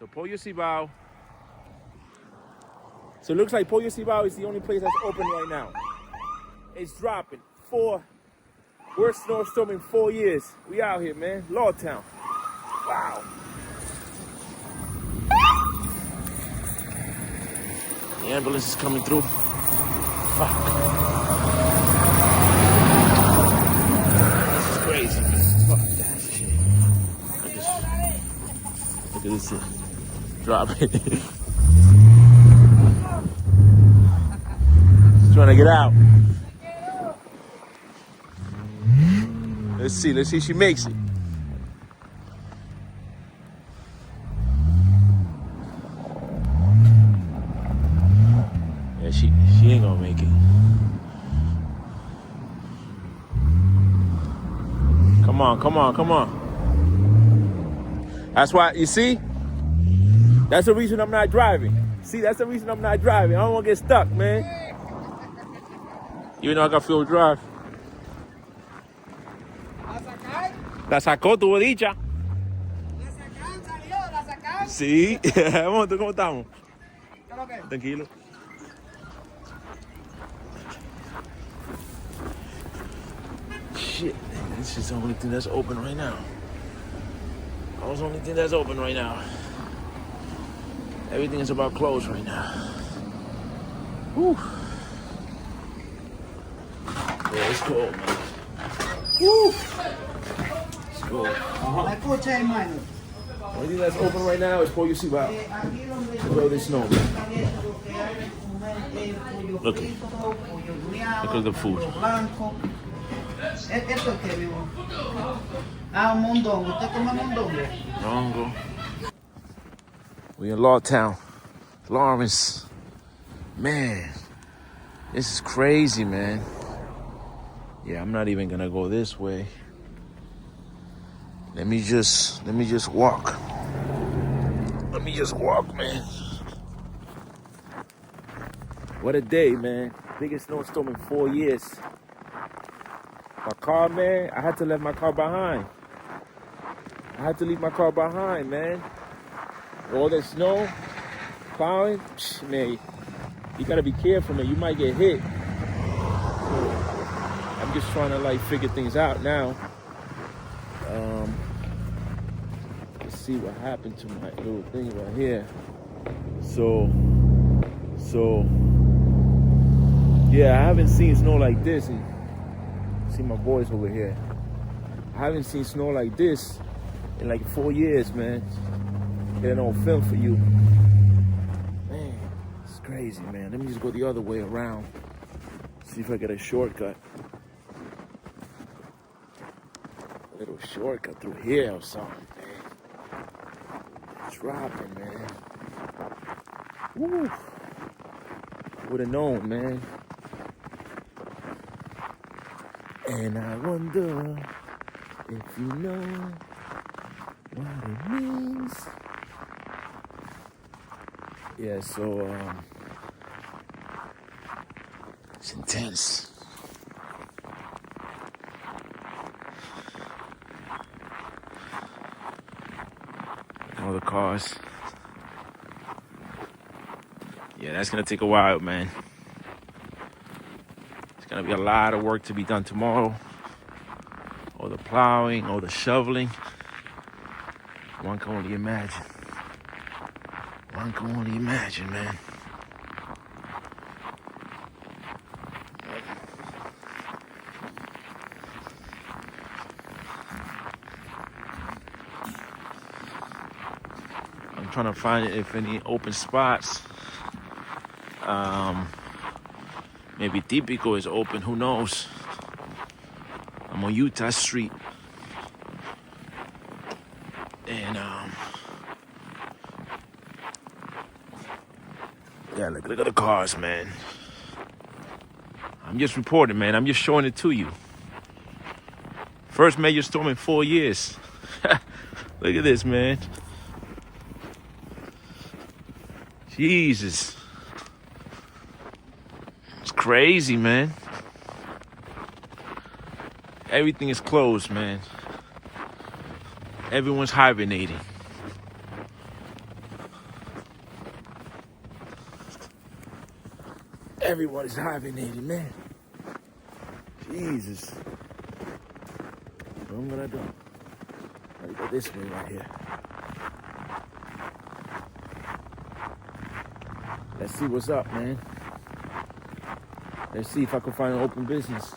So Pollo Cibao. So it looks like Pollo Cibao is the only place that's open right now. It's dropping. Worst snowstorm in 4 years. We out here, man. Lawtown. Wow. The ambulance is coming through. Fuck. This is crazy, man. Fuck that shit. Look at this shit. Dropping. He's trying to get out. Let's see if she makes it. Yeah, she ain't gonna make it. Come on. That's why, you see? That's the reason I'm not driving. See, that's the reason I'm not driving. I don't wanna get stuck, man. Even though I got full drive. La sacó, tuvo dicha. La sacaron, salió, la sacaron. Sí. ¿Cómo estamos? Tranquilo. Shit, this is the only thing that's open right now. That's the only thing that's open right now. Everything is about closed right now. Whew. Yeah, it's cold, man. Woo! It's cold. La escucha, hermano. The only thing that's open right now is Pollo Cibao. Aquí donde Where they snow. está abierto, lo que hay es comer pollo Look. frito, pollo horneado, Look at the food. pollo blanco. ¿Esto es qué, mi amor? Ah, un mondongo. ¿Usted come mondongo? Longo. We in Lawtown, Lawrence. Man, this is crazy, man. Yeah, I'm not even gonna go this way. Let me just walk. Let me just walk, man. What a day, man. Biggest snowstorm in 4 years. My car, man, I had to leave my car behind. I had to leave my car behind, man. All that snow, plowing, man, you gotta be careful, man. You might get hit. So I'm just trying to like figure things out now. Let's see what happened to my little thing right here. So yeah, I haven't seen snow like this. See my boys over here. I haven't seen snow like this in like 4 years, man. Get an old film for you. Man, it's crazy, man. Let me just go the other way around. See if I get a shortcut. A little shortcut through here or something, man. It's dropping, man. Woo. Would have known, man. And I wonder if you know what it means. Yeah, so it's intense. All the cars. Yeah, that's gonna take a while, man. It's gonna be a lot of work to be done tomorrow. All the plowing, all the shoveling. One can only imagine. One can only imagine, man. I'm trying to find if any open spots. Maybe Típico is open, who knows? I'm on Utah Street. And yeah, look at the cars, man. I'm just reporting, man. I'm just showing it to you. First major storm in 4 years. Look at this, man. Jesus. It's crazy, man. Everything is closed, man. Everyone's hibernating. Everyone is hibernating, man. Jesus. What am I gonna do? Let me go this way right here. Let's see what's up, man. Let's see if I can find an open business.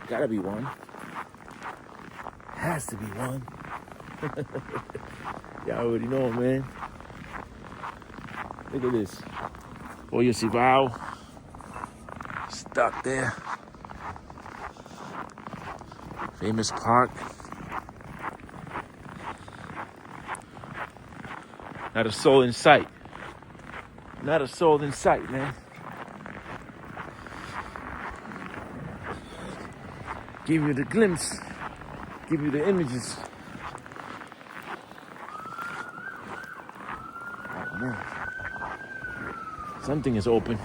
Gotta be one. Has to be one. Y'all already know, man. Look at this. Pollo Cibao. Stuck there. Famous park. Not a soul in sight. Not a soul in sight, man. Give you the glimpse. Give you the images. Oh, man. Something is open.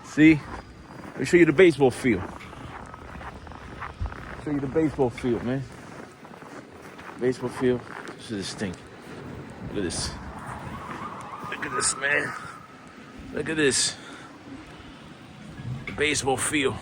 See? Let me show you the baseball field. Show you the baseball field, man. Baseball field. This is this thing. Look at this. Look at this, man. Look at this. The baseball field.